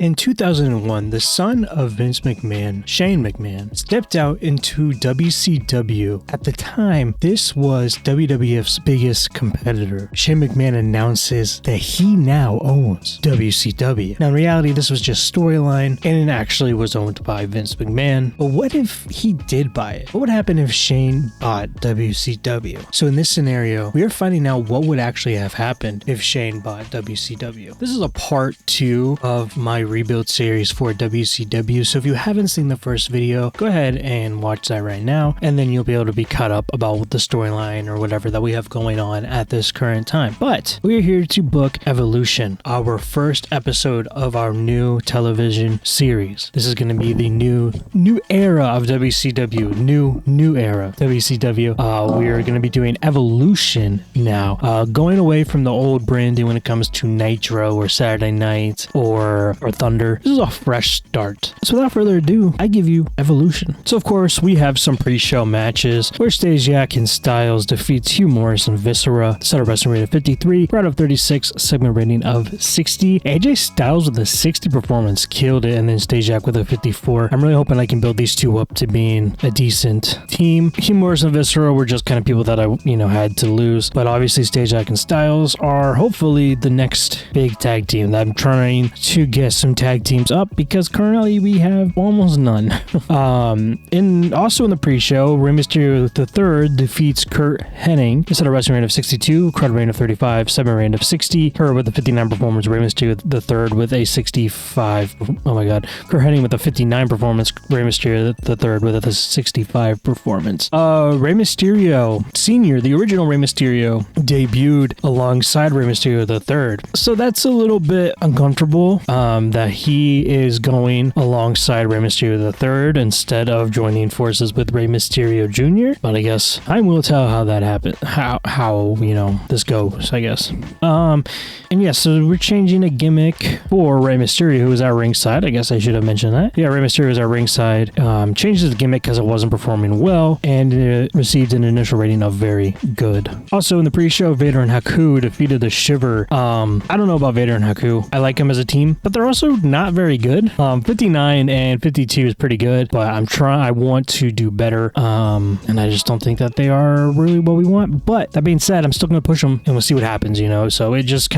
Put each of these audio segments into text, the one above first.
In 2001, the son of Vince McMahon, Shane McMahon, stepped out into WCW. At the time, this was WWF's biggest competitor. Shane McMahon announces that he now owns WCW. Now, in reality, this was just storyline, and it actually was owned by Vince McMahon. But what if he did buy it? What would happen if Shane bought WCW? So in this scenario, we are finding out what would actually have happened if Shane bought WCW. This is a part 2 of my rebuild series for WCW, so if you haven't seen the first video, go ahead and watch that right now, and then you'll be able to be caught up about the storyline or whatever that we have going on at this current time. But we are here to book Evolution, our first episode of our new television series. This is going to be the new era of WCW, new era WCW. We are going to be doing Evolution now, going away from the old branding when it comes to Nitro or Saturday Night or Thunder. This is a fresh start. So without further ado, I give you Evolution. So of course, we have some pre-show matches where Stasiak and Styles defeats Hugh Morris and Viscera. Set a wrestling rating of 53, crowd of 36, segment rating of 60. AJ Styles with a 60 performance killed it, and then Stasiak with a 54. I'm really hoping I can build these two up to being a decent team. Hugh Morris and Viscera were just kind of people that I, had to lose, but obviously Stasiak and Styles are hopefully the next big tag team that I'm trying to get some tag teams up, because currently we have almost none. Also in the pre-show, Rey Mysterio III defeats Kurt Hennig. He set a wrestling rating of 62, crowd rating of 35, segment rating of 60. Her with a 59 performance, Rey Mysterio III with a 65. Oh my god. Kurt Hennig with a 59 performance, Rey Mysterio III with a 65 performance. Rey Mysterio Sr., the original Rey Mysterio, debuted alongside Rey Mysterio III. So that's a little bit uncomfortable. That he is going alongside Rey Mysterio III instead of joining forces with Rey Mysterio Jr. But I guess time will tell how that happened. How this goes, I guess. And yeah, so we're changing a gimmick for Rey Mysterio, who was at ringside. I guess I should have mentioned that. Yeah, Rey Mysterio was at ringside. Changes the gimmick because it wasn't performing well, and it received an initial rating of very good. Also in the pre-show, Vader and Haku defeated the Shiver. I don't know about Vader and Haku. I like them as a team, but they're also not very good. 59 and 52 is pretty good, but I want to do better. And I just don't think that they are really what we want. But that being said, I'm still going to push them and we'll see what happens, So it just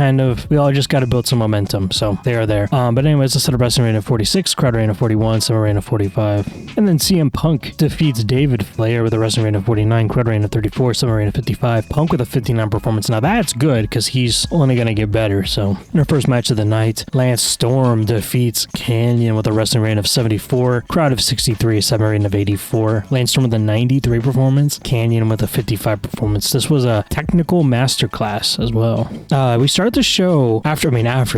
we all just got to build some momentum. So they are there. But anyways, let's set a wrestling rating of 46, crowd rating of 41, segment rating of 45. And then CM Punk defeats David Flair with a wrestling rating of 49, crowd rating of 34, segment rating of 55. Punk with a 59 performance. Now that's good because he's only going to get better. So in our first match of the night, Lance Storm defeats Canyon with a wrestling rating of 74, crowd of 63, segment rating of 84. Lance Storm with a 93 performance, Canyon with a 55 performance. This was a technical masterclass as well. We start the show after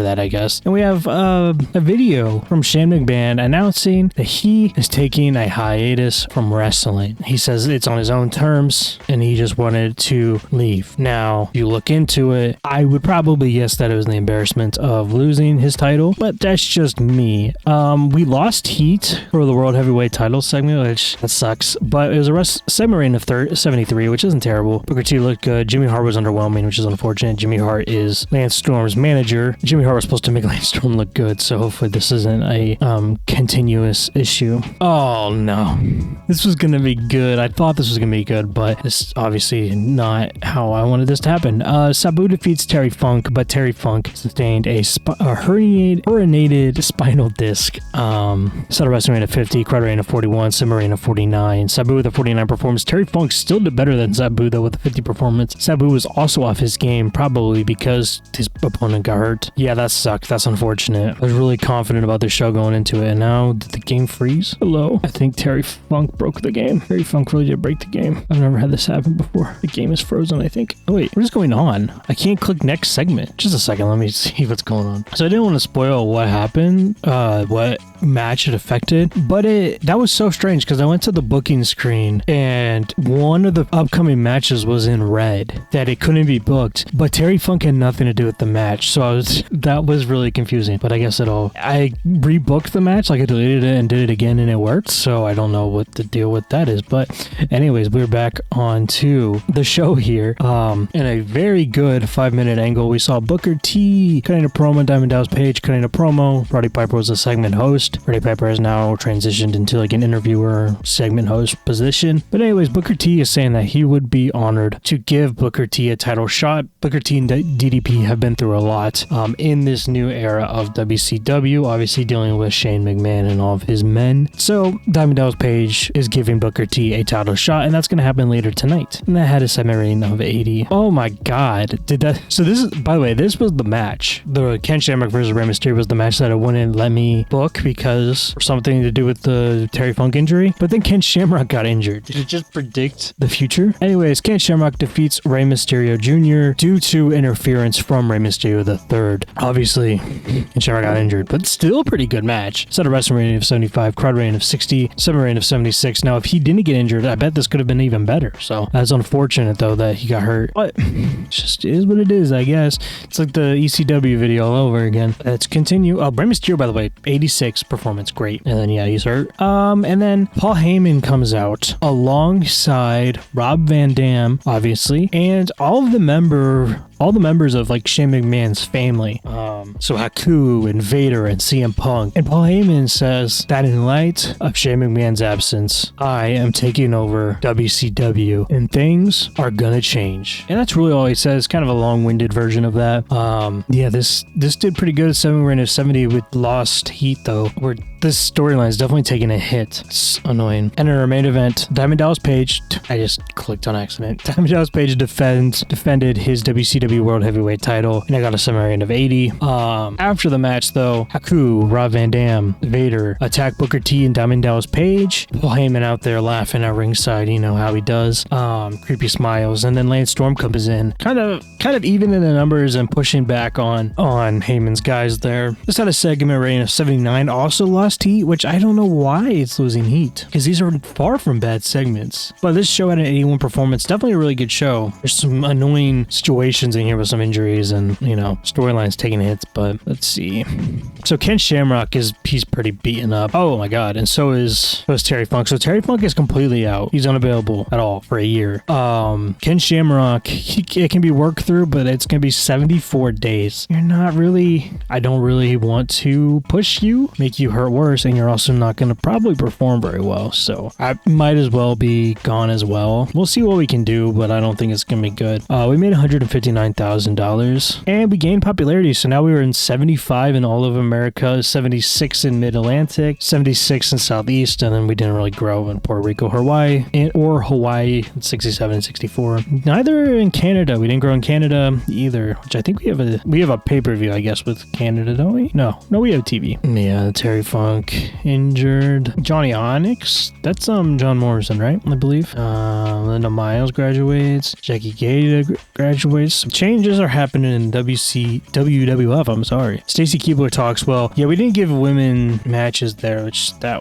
that, I guess, and we have a video from Shane McMahon announcing that he is taking a hiatus from wrestling. He says it's on his own terms and he just wanted to leave. Now, if you look into it, I would probably guess that it was the embarrassment of losing his title, but that's just me. We lost heat for the World Heavyweight title segment, which that sucks, but it was a segment rating of 73, which isn't terrible. Booker T looked good. Jimmy Hart was underwhelming, which is unfortunate. Jimmy Hart is Lance Storm's manager. Jimmy Hart was supposed to make Lance Storm look good, so hopefully this isn't a continuous issue. Oh no, this was gonna be good. I thought this was gonna be good, but it's obviously not how I wanted this to happen. Sabu defeats Terry Funk, but Terry Funk sustained a herniated spinal disc. Set a wrestling rating of 50, crowd rating of 41, segment rating of 49. Sabu with a 49 performance. Terry Funk still did better than Sabu though with a 50 performance. Sabu was also off his game, probably because his opponent got hurt. Yeah, that sucked. That's unfortunate. I was really confident about this show going into it, and now did the game freeze? Hello? I think Terry Funk broke the game. Terry Funk really did break the game. I've never had this happen before. The game is frozen, I think. Oh wait, what is going on? I can't click next segment. Just a second, let me see what's going on. So I didn't want to spoil what happened, what match it affected, but that was so strange because I went to the booking screen and one of the upcoming matches was in red that it couldn't be booked, but Terry Funk had nothing to do with the match, so that was really confusing. But I guess I rebooked the match, like I deleted it and did it again and it worked, so I don't know what the deal with that is. But anyways, we're back on to the show here. In a very good 5-minute angle, we saw Booker T cutting a promo, Diamond Dallas Page cutting a promo, promo. Roddy Piper was a segment host. Roddy Piper has now transitioned into like an interviewer segment host position. But anyways, Booker T is saying that he would be honored to give Booker T a title shot. Booker T and DDP have been through a lot in this new era of WCW, obviously dealing with Shane McMahon and all of his men. So Diamond Dallas Page is giving Booker T a title shot, and that's going to happen later tonight. And that had a segment rating of 80. Oh my god. Did that? So this is, by the way, this was the match. The Ken Shamrock versus Rey Mysterio was the match that it wouldn't let me book because something to do with the Terry Funk injury. But then Ken Shamrock got injured. Did it just predict the future? Anyways, Ken Shamrock defeats Rey Mysterio Jr. due to interference from Rey Mysterio III. Obviously, Ken Shamrock got injured, but still a pretty good match. Set a wrestling rating of 75, crowd rating of 60, summit rating of 76. Now, if he didn't get injured, I bet this could have been even better. So that's unfortunate though that he got hurt. But it just is what it is, I guess. It's like the ECW video all over again. Let's continue. Oh, Rey Mysterio, by the way, 86 performance, great. And then yeah, he's hurt. And then Paul Heyman comes out alongside Rob Van Dam, obviously, and all the members of like Shane McMahon's family. So Haku and Vader and CM Punk. And Paul Heyman says that in light of Shane McMahon's absence, I am taking over WCW and things are gonna change. And that's really all he says. Kind of a long-winded version of that. Yeah, this did pretty good. 7 rating of 70 with lost heat though. Where this storyline is definitely taking a hit. It's annoying. And in our main event, Diamond Dallas Page, I just clicked on accident. Diamond Dallas Page defended his WCW World Heavyweight title, and I got a summary rating of 80. After the match though, Haku, Rob Van Dam, Vader attack Booker T and Diamond Dallas Page. Paul Heyman out there laughing at ringside, you know how he does. Creepy smiles, and then Lance Storm comes in, kind of evening the numbers and pushing back on Heyman's guys there. This had a segment rating of 79, also lost heat, which I don't know why it's losing heat, because these are far from bad segments. But this show had an 81 performance, definitely a really good show. There's some annoying situations in here with some injuries and, you know, storylines taking hits, but let's see. So Ken Shamrock he's pretty beaten up. Oh my god, and so is Terry Funk. So Terry Funk is completely out. He's unavailable at all for a year. Ken Shamrock, it can be worked through, but it's gonna be 74 days. I don't really want to push you, make you hurt worse, and you're also not gonna probably perform very well. So I might as well be gone as well. We'll see what we can do, but I don't think it's gonna be good. We made $159,000 and we gained popularity. So now we were in 75 in all of America, 76 in Mid-Atlantic, 76 in Southeast, and then we didn't really grow in Puerto Rico, Hawaii, or Hawaii, 67 and 64. Neither in Canada. We didn't grow in Canada either, which I think we have a pay-per-view, I guess, with Canada, don't we? No, we have TV. Yeah, Terry Funk injured. Johnny Onyx, that's John Morrison, right? I believe. Linda Miles graduates. Jackie Gay graduates. Some changes are happening in WWF. I'm sorry. Stacy Keibler talks. Well, yeah, we didn't give women matches there, which I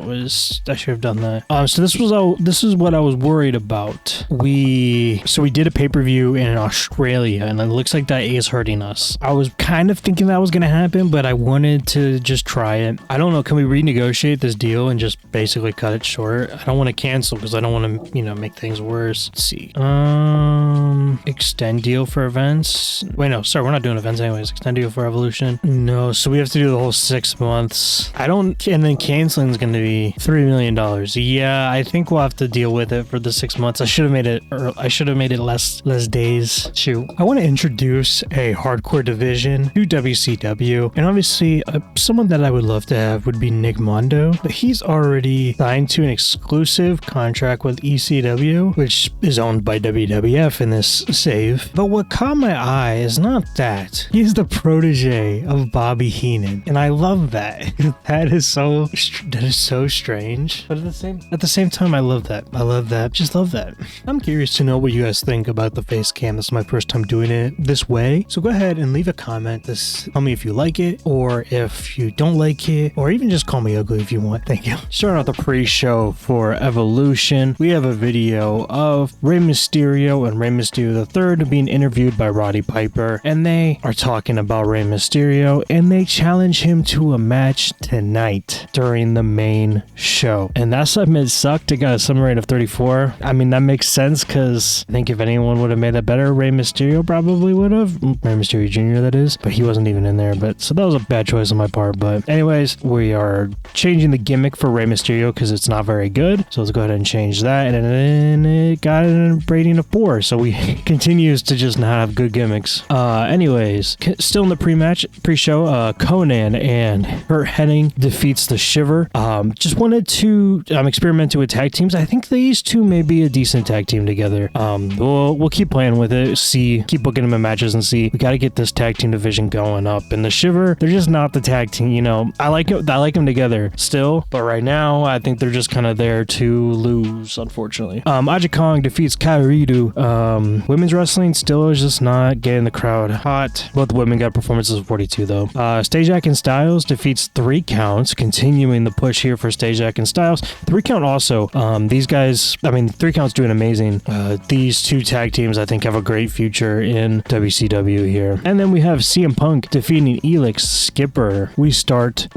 should have done that. So this is what I was worried about. We did a pay-per-view in Australia, and it looks like that is hurting us. I was kind of thinking that was going to happen, but I wanted to just try it. I don't know. Can we renegotiate this deal and just basically cut it short? I don't want to cancel because I don't want to, make things worse. Let's see. Extend deal for events. Wait, no, sorry, we're not doing events anyways. Extend deal for Evolution. No, so we have to do the whole 6 months. And then canceling is going to be $3 million. Yeah, I think we'll have to deal with it for the 6 months. I should have made it less days. Shoot. I want to introduce a hardcore division to WCW, and obviously someone that I would love to have would be Nick Mondo, but he's already signed to an exclusive contract with ECW, which is owned by WWF in this save. But what caught my eye is not that. He's the protege of Bobby Heenan, and I love that. That is so strange. But at the same time, I love that. Just love that. I'm curious to know what you guys think about the face cam. This is my first time doing it this way. So go ahead and leave a comment. Tell me if you like it, or if you don't like it, or even just call me ugly if you want. Thank you. Starting out the pre-show for Evolution, we have a video of Rey Mysterio and Rey Mysterio III being interviewed by Roddy Piper, and they are talking about Rey Mysterio, and they challenge him to a match tonight during the main show. And that segment sucked. It got a summary rate of 34. I mean, that makes sense because I think if anyone would have made that better, Rey Mysterio probably would have. Rey Mysterio Jr., that is, but he wasn't even in there. But so that was a bad bad choice on my part. But anyways, we are changing the gimmick for Rey Mysterio because it's not very good. So let's go ahead and change that. And then it got a rating of 4. So we continues to just not have good gimmicks. Anyways, still in the pre-show, Conan and Kurt Hennig defeats the Shiver. Just wanted to experiment with tag teams. I think these two may be a decent tag team together. We'll keep playing with it, keep booking them in matches and see. We got to get this tag team division going up. And the Shiver, they're just not the tag team, you know. I like them together still, but right now I think they're just kind of there to lose, unfortunately. Aja Kong defeats Kairidu. Women's wrestling still is just not getting the crowd hot. Both women got performances of 42 though. Stasiak and Styles defeats 3 counts, continuing the push here for Stasiak and Styles. 3 count also. These guys, 3 count's doing amazing. These two tag teams I think have a great future in WCW here. And then we have CM Punk defeating Elix Skipper. We start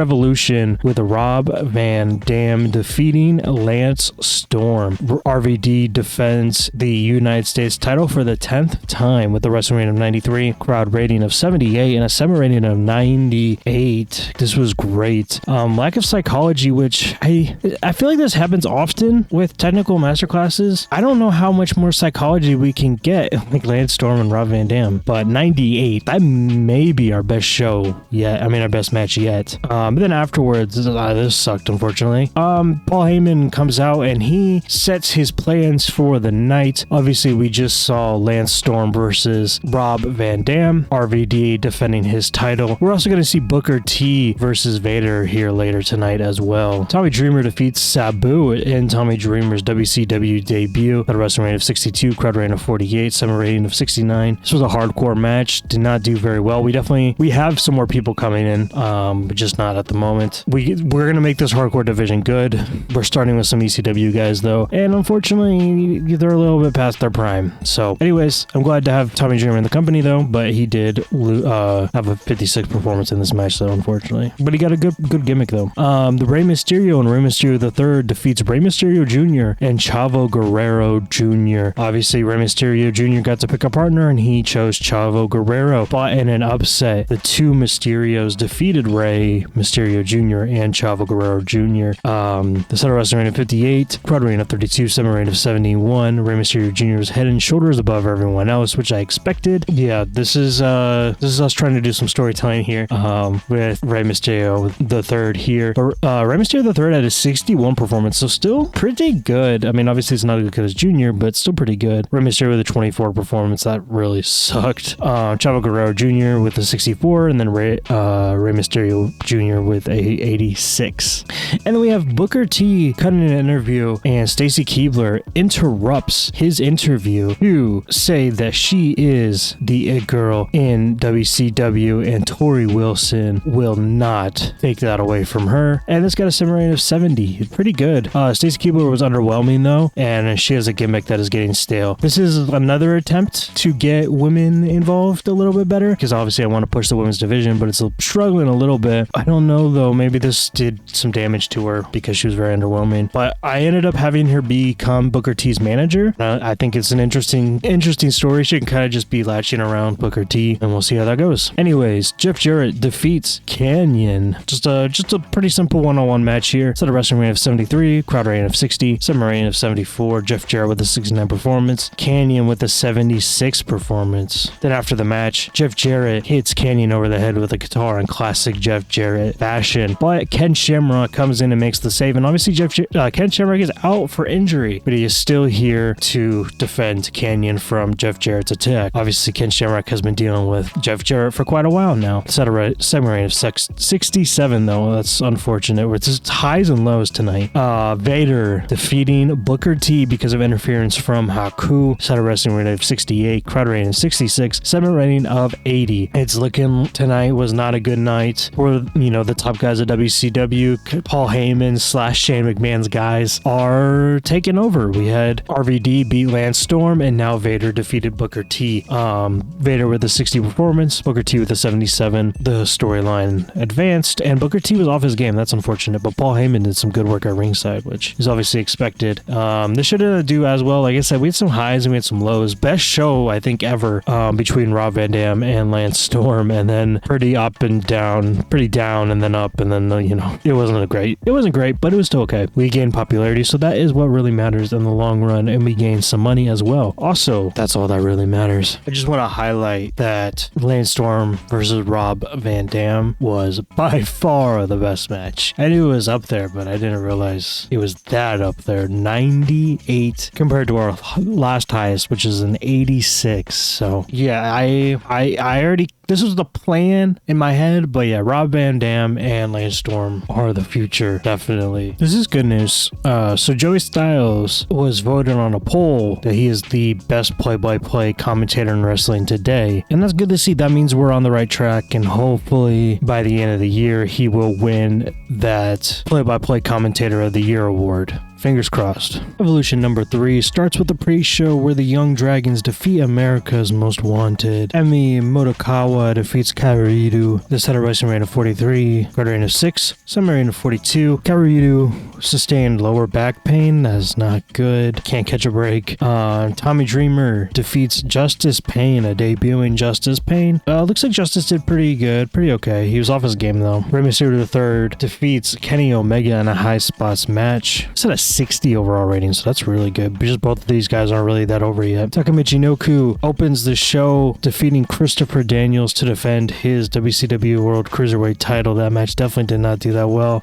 Evolution with Rob Van Dam defeating Lance Storm. RVD defends the United States title for the 10th time with the wrestling rating of 93, crowd rating of 78, and a 7 rating of 98. This was great. Lack of psychology, which I feel like this happens often with technical masterclasses. I don't know how much more psychology we can get, like Lance Storm and Rob Van Dam, but 98, that may be our best show yet. Our best match yet. But then afterwards, this sucked, unfortunately. Paul Heyman comes out and he sets his plans for the night. Obviously, we just saw Lance Storm versus Rob Van Dam, RVD defending his title. We're also going to see Booker T versus Vader here later tonight as well. Tommy Dreamer defeats Sabu in Tommy Dreamer's WCW debut at a wrestling rating of 62, crowd rating of 48, summer rating of 69. This was a hardcore match, did not do very well. We have some more people coming in, but just not at the moment. We're going to make this hardcore division good. We're starting with some ECW guys though, and unfortunately they're a little bit past their prime. So anyways, I'm glad to have Tommy Dreamer in the company though, but he did have a 56 performance in this match though, unfortunately. But he got a good gimmick though. The Rey Mysterio and Rey Mysterio III defeats Rey Mysterio Jr. and Chavo Guerrero Jr. Obviously Rey Mysterio Jr. got to pick a partner and he chose Chavo Guerrero, but in an upset, the two Mysterios defeated Rey Mysterio Jr. and Chavo Guerrero Jr. The set of wrestling rating of 58, crowd rating of 32, summer rating of 71. Rey Mysterio Jr. was head and shoulders above everyone else, which I expected. Yeah, this is us trying to do some storytelling here with Rey Mysterio the Third here. But Rey Mysterio the Third had a 61 performance, so still pretty good. Obviously it's not as good as Jr., but still pretty good. Rey Mysterio with a 24 performance, that really sucked. Chavo Guerrero Jr. with a 64, and then Rey Mysterio Jr. with a 86. And then we have Booker T cutting an interview, and Stacy Keibler interrupts his interview to say that she is the it girl in WCW, and Tori Wilson will not take that away from her. And this got a summer rating of 70. Pretty good. Stacy Keibler was underwhelming though, and she has a gimmick that is getting stale. This is another attempt to get women involved a little bit better, because obviously I want to push the women's division, but it's struggling a little bit. I don't know though, maybe this did some damage to her because she was very underwhelming, but I ended up having her become Booker T's manager. I think it's an interesting story. She can kind of just be latching around Booker T, and we'll see how that goes. Anyways, Jeff Jarrett defeats Canyon. Just a pretty simple one-on-one match here. Set a wrestling rating of 73, crowd rating of 60, summer rating of 74. Jeff Jarrett with a 69 performance, Canyon with a 76 performance. Then after the match, Jeff Jarrett hits Canyon over the head with a guitar in classic Jeff Jarrett fashion, but Ken Shamrock comes in and makes the save, and obviously Ken Shamrock is out for injury, but he is still here to defend Canyon from Jeff Jarrett's attack. Obviously Ken Shamrock has been dealing with Jeff Jarrett for quite a while now. Set a summer rating of 67 though. That's unfortunate. It's just highs and lows tonight. Vader defeating Booker T because of interference from Haku. Set a wrestling rating of 68, crowd rating of 66, summer rating of 80. It's looking tonight was not a good night for the top guys at WCW. Paul Heyman / Shane McMahon's guys are taking over. We had RVD beat Lance Storm, and now Vader defeated Booker T. Vader with a 60 performance, Booker T with a 77. The storyline advanced, and Booker T was off his game. That's unfortunate, but Paul Heyman did some good work at ringside, which is obviously expected. This shouldn't do as well. Like I said, we had some highs and we had some lows. Best show, I think, ever between Rob Van Dam and Lance Storm, and then pretty up and down, pretty down and then up, and then, it wasn't great, but it was still okay. We gained popularity, so that is what really matters in the long run, and we gained some money as well. Also, that's all that really matters. I just want to highlight that Lance Storm versus Rob Van Dam was by far the best match. I knew it was up there, but I didn't realize it was that up there. 98 compared to our last highest, which is an 86. So yeah, I already, this was the plan in my head, but yeah, Rob Van Dam and Lance Storm are the future, definitely. This is good news. So Joey Styles was voted on a poll that he is the best play-by-play commentator in wrestling today, and that's good to see. That means we're on the right track, and hopefully by the end of the year, he will win that play-by-play commentator of the year award. Fingers crossed. Evolution number 3 starts with the pre-show where the Young Dragons defeat America's Most Wanted. Emi Motokawa defeats Karuiru. This had a wrestling rate of 43, guard rating of 6, summary rating of 42. Karuiru sustained lower back pain. That's not good. Can't catch a break. Tommy Dreamer defeats Justice Payne, a debuting Justice Payne. Looks like Justice did pretty good, pretty okay. He was off his game though. Rey Mysterio III defeats Kenny Omega in a high spots match. It's at a 60 overall rating, so that's really good, because both of these guys aren't really that over yet. Taka Michinoku opens the show defeating Christopher Daniels to defend his WCW World Cruiserweight title. That match definitely did not do that well.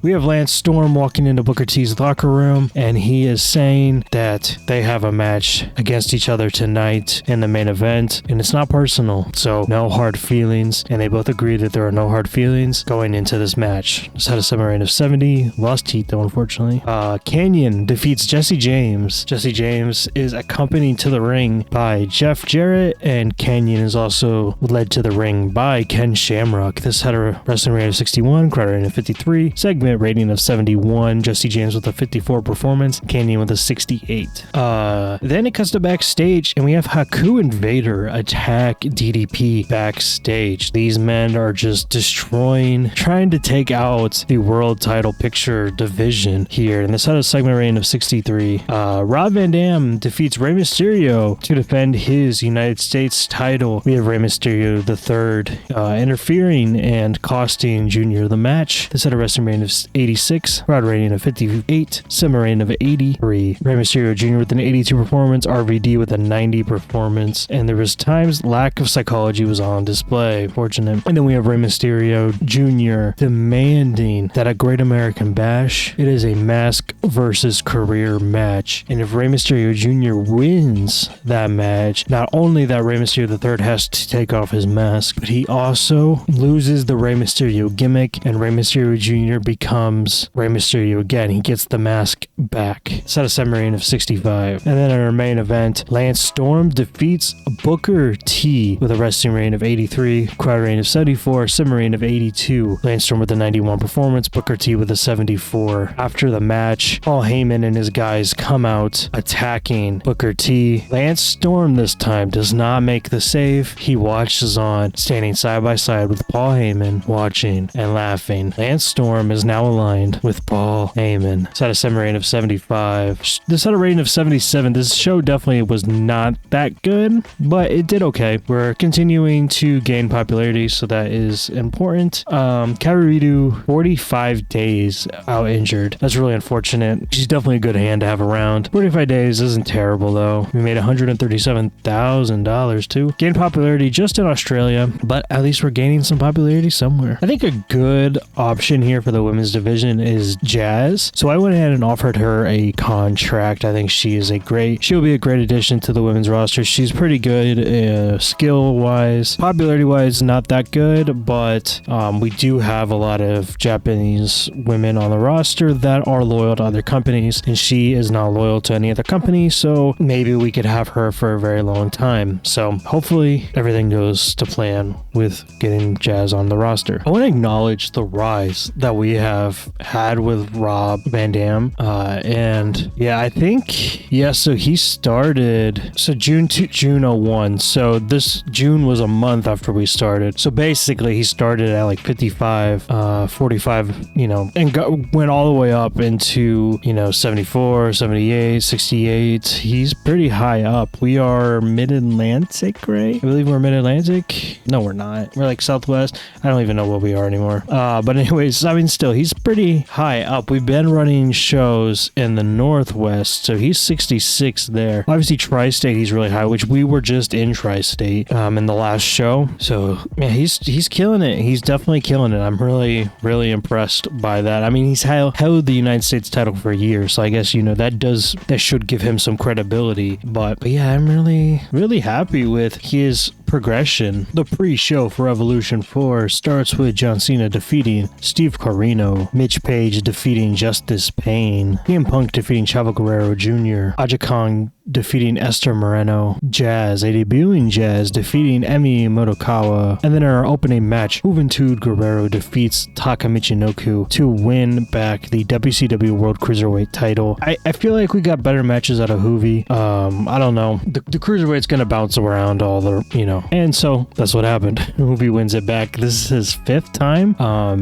We have Lance Storm walking into Booker T's locker room, and he is saying that they have a match against each other tonight in the main event, and it's not personal, so no hard feelings, and they both agree that there are no hard feelings going into this match. It's had a summary rating of 70, lost heat though, unfortunately. Canyon defeats Jesse James. Jesse James is accompanied to the ring by Jeff Jarrett, and Canyon is also led to the ring by Ken Shamrock. This had a wrestling rating of 61, crowd rating of 53, segment rating of 71. Jesse James with a 54 performance, Canyon with a 68. Then it cuts to backstage, and we have Haku and Vader attack DDP backstage. These men are just destroying, trying to take out the world title picture division here, and this had a segment rating of 63. Rob Van Dam defeats Rey Mysterio to defend his United States title. We have Rey Mysterio III interfering and costing Junior the match. This had a wrestling rating of 86, crowd rating of 58, summary rating of 83. Rey Mysterio Jr. with an 82 performance, RVD with a 90 performance, and there was times lack of psychology was on display. Fortunate. And then we have Rey Mysterio Jr. demanding that at Great American Bash, it is a mask versus career match, and if Rey Mysterio Jr. wins that match, not only that Rey Mysterio III has to take off his mask, but he also loses the Rey Mysterio gimmick, and Rey Mysterio Jr. becomes Rey Mysterio again. He gets the mask back. It's at a summary rating of 65. And then in our main event, Lance Storm defeats Booker T with a wrestling rating of 83, crowd rating of 74, summary rating of 82. Lance Storm with a 91 performance, Booker T with a 74. After the match, Paul Heyman and his guys come out attacking Booker T. Lance Storm this time does not make the save. He watches on, standing side by side with Paul Heyman, watching and laughing. Lance Storm is now aligned with Paul Heyman. It's at a summary rating of 75. This had a rating of 77. This show definitely was not that good, but it did okay. We're continuing to gain popularity, so that is important. Karuiru, 45 days out injured. That's really unfortunate. She's definitely a good hand to have around. 45 days isn't terrible though. We made $137,000 too. Gained popularity just in Australia, but at least we're gaining some popularity somewhere. I think a good option here for the women's division is Jazz. So I went ahead and offered her a contract. I think she'll be a great addition to the women's roster. She's pretty good skill wise. Popularity wise, not that good, but we do have a lot of Japanese women on the roster that are loyal to other companies, and she is not loyal to any other company, so maybe we could have her for a very long time. So hopefully everything goes to plan with getting Jazz on the roster. I want to acknowledge the rise that we have had with Rob Van Dam, and yeah, I think, yeah, so he started, so June 01, so this June was a month after we started, so basically he started at like 55, 45, and went all the way up into to, 74, 78, 68. He's pretty high up. We are mid-Atlantic, right? I believe we're mid-Atlantic. No, we're not. We're like Southwest. I don't even know what we are anymore. But anyways, still, he's pretty high up. We've been running shows in the Northwest, so he's 66 there. Obviously, Tri-State, he's really high, which we were just in Tri-State in the last show. So, man, he's killing it. He's definitely killing it. I'm really, really impressed by that. I mean, he's held the United States title for years, so I guess, that should give him some credibility. But yeah, I'm really, really happy with his progression. The pre-show for Evolution 4 starts with John Cena defeating Steve Corino, Mitch Page defeating Justice Payne, CM Punk defeating Chavo Guerrero Jr., Aja Kong defeating Esther Moreno, Jazz, a debuting Jazz defeating Emi Motokawa, and then in our opening match, Juventud Guerrero defeats Taka Michinoku to win back the WCW World Cruiserweight title. I feel like we got better matches out of Juvi. I don't know. The Cruiserweight's gonna bounce around all the, and so that's what happened. Juvi wins it back. This is his 5th time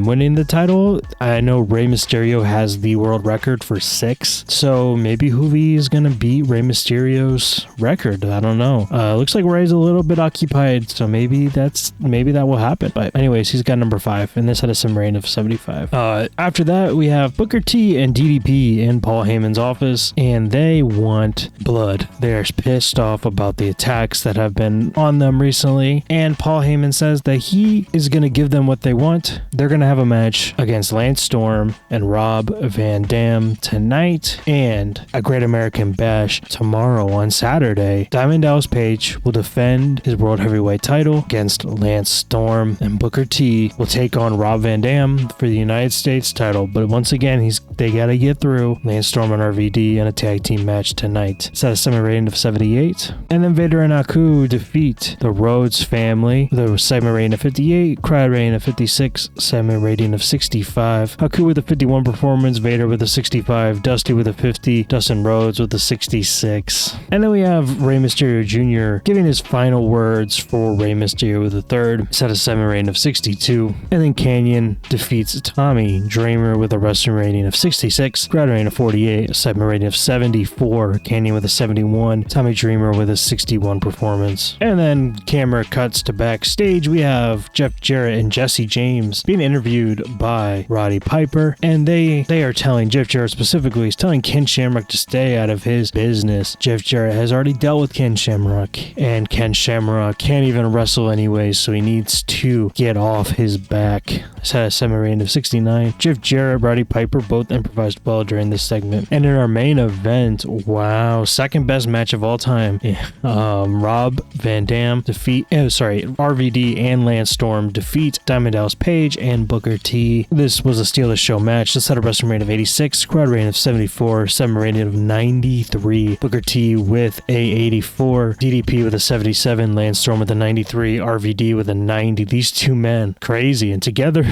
winning the title. I know Rey Mysterio has the world record for 6, so maybe Juvi is gonna beat Rey Mysterio's record. I don't know. Looks like Rey's a little bit occupied, so maybe that will happen. But anyways, he's got number 5, and this had a sim reign of 75. After that, we have Booker T and DDP in Paul Heyman's office, and they want blood. They're pissed off about the attacks that have been on them recently, and Paul Heyman says that he is going to give them what they want. They're going to have a match against Lance Storm and Rob Van Dam tonight, and a Great American Bash tomorrow on Saturday. Diamond Dallas Page will defend his World Heavyweight title against Lance Storm, and Booker T will take on Rob Van Dam for the United States title. But once again, they got to get through Lance Storm and RVD in a tag team match tonight. Set a semi-rating of 78. And then Vader and Aku defeat the Rhodes family. The segment rating of 58, crowd rating of 56, segment rating of 65. Aku with a 51 performance, Vader with a 65, Dusty with a 50, Dustin Rhodes with a 66. And then we have Rey Mysterio Jr. giving his final words for Rey Mysterio with a 3rd, set a segment rating of 62. And then Canyon defeats Tommy Dreamer with a wrestling rating of 66, crowd rating of 48, a segment rating of 74. Canyon with a 71, Tommy Dreamer with a 61 performance. And then camera cuts to backstage. We have Jeff Jarrett and Jesse James being interviewed by Roddy Piper, and they are telling Jeff Jarrett specifically, he's telling Ken Shamrock to stay out of his business. Jeff Jarrett has already dealt with Ken Shamrock, and Ken Shamrock can't even wrestle anyway, so he needs to get off his back. This had a semi-rating of 69. Jeff Jarrett, Roddy Piper both improvised well during this segment. And in our main event, wow, second best match of all time. Rob Van Dam RVD and Lance Storm defeat Diamond Dallas Page and Booker T. This was a steal of the show match. This had a wrestling rating of 86, crowd rating of 74, segment rating of 93. Booker T with a 84, DDP with a 77, Lance Storm with a 93, RVD with a 90. These two men, crazy, and together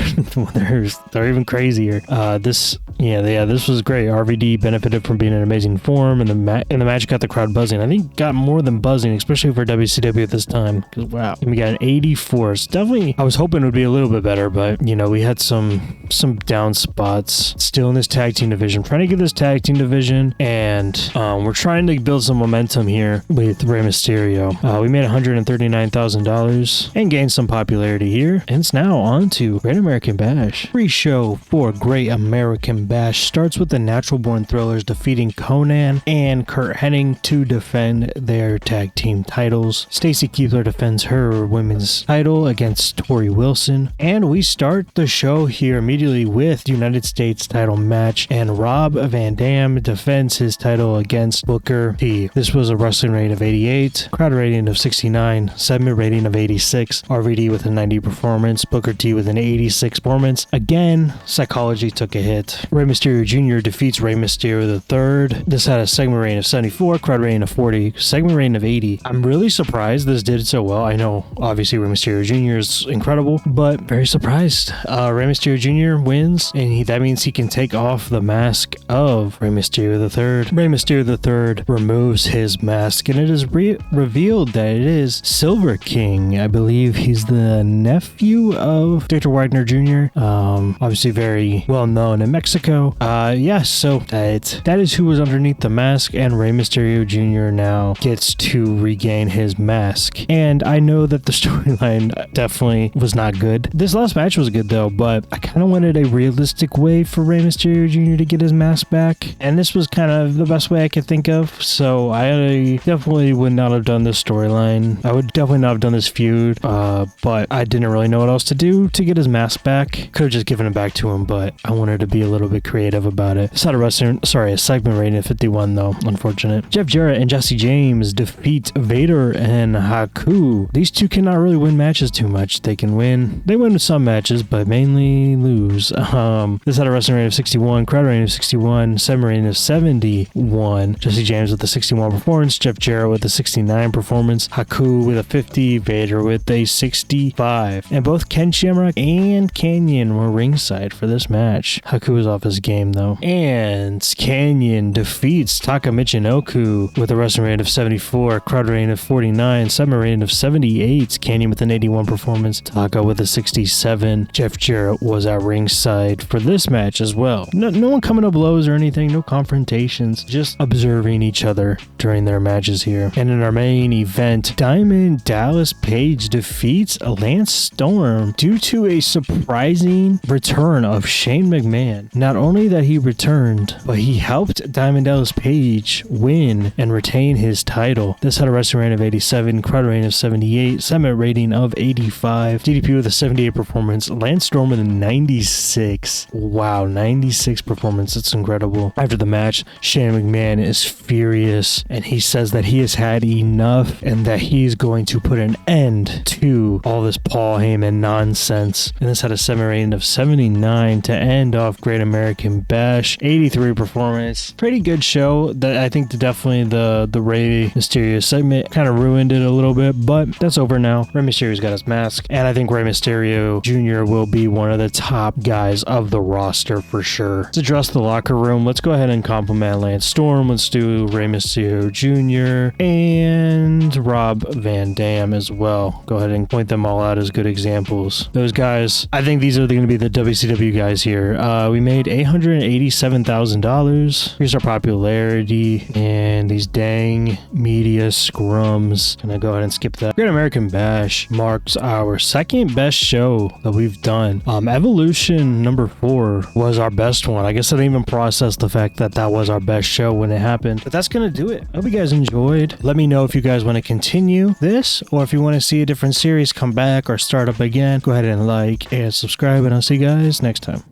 they're even crazier. This was great. RVD benefited from being in amazing form, and the match got the crowd buzzing. I think got more than buzzing, especially for WCW at this time. Because wow, and we got an 84. It's definitely, I was hoping it would be a little bit better, but we had some down spots. Still in this tag team division, trying to get this tag team division, and we're trying to build some momentum here with Rey Mysterio. We made $139,000 and gained some popularity here, and it's now on to Great American Bash. Pre-show for Great American Bash starts with the Natural Born Thrillers defeating Conan and Kurt Hennig to defend their tag team titles. Stacy Keibler defends her women's title against Tori Wilson, and we start the show here immediately with the United States title match, and Rob Van Dam defends his title against Booker T. This was a wrestling rating of 88, crowd rating of 69, segment rating of 86, RVD with a 90 performance, Booker T with an 86 performance. Again, psychology took a hit. Rey Mysterio Jr. defeats Rey Mysterio III. This had a segment rating of 74, crowd rating of 40, segment rating of 80. I'm really surprised this did so well. I know, obviously, Rey Mysterio Jr. is incredible, but very surprised. Rey Mysterio Jr. wins, and that means he can take off the mask of Rey Mysterio III. Rey Mysterio III removes his mask, and it is revealed that it is Silver King. I believe he's the nephew of Victor Wagner Jr., obviously very well known in Mexico. So that is who was underneath the mask, and Rey Mysterio Jr. now gets to regain his mask. And I know that the storyline definitely was not good. This last match was good though, but I kind of wanted a realistic way for Rey Mysterio Jr. to get his mask back, and this was kind of the best way I could think of. So I definitely would not have done this storyline. I would definitely not have done this feud, but I didn't really know what else to do to get his mask back. Could have just given it back to him, but I wanted to be a little bit creative about it. It's not a segment rating of 51 though, unfortunate. Jeff Jarrett and Jesse James defeat Vader and Haku. These two cannot really win matches too much. They win some matches, but mainly lose. This had a wrestling rating of 61, crowd rating of 61, segment rating of 71. Jesse James with a 61 performance, Jeff Jarrett with a 69 performance, Haku with a 50, Vader with a 65. And both Ken Shamrock and Kanyon were ringside for this match. Haku was off his game though. And Kanyon defeats Taka Michinoku with a wrestling rating of 74, crowd rating of 49, segment rating of 78. Kanyon with an 81 performance, Taka with a 67. Jeff Jarrett was at ringside for this match as well. No one coming to blows or anything, no confrontations, just observing each other during their matches here. And in our main event, Diamond Dallas Page defeats Lance Storm due to a surprising return of Shane McMahon. Not only that he returned, but he helped Diamond Dallas Page win and retain his title. This had a wrestling rating of 87, crowd rating of 78, segment rating of 85, DDP with a 78 performance, Lance Storm with a 96. Wow, 96 performance. That's incredible. After the match, Shane McMahon is furious, and he says that he has had enough and that he's going to put an end to all this Paul Heyman nonsense. And this had a segment rating of 79 to end off Great American Bash. 83 performance. Pretty good show. That I think definitely the Rey Mysterio segment kind of ruined it a little bit, but that's over now. Rey Mysterio's got his mask, and I think Rey Mysterio Jr. will be one of the top guys of the roster for sure. Let's address the locker room. Let's go ahead and compliment Lance Storm. Let's do Rey Mysterio Jr. and Rob Van Dam as well. Go ahead and point them all out as good examples. Those guys, I think these are going to be the WCW guys here. We made $887,000. Here's our popularity, and these dang media scrums. Gonna go ahead and skip that. Great American Bash marks our second best show that we've done. Evolution number 4 was our best one. I guess I didn't even process the fact that that was our best show when it happened, but that's gonna do it. I hope you guys enjoyed. Let me know if you guys want to continue this, or if you want to see a different series come back or start up again. Go ahead and like and subscribe, and I'll see you guys next time.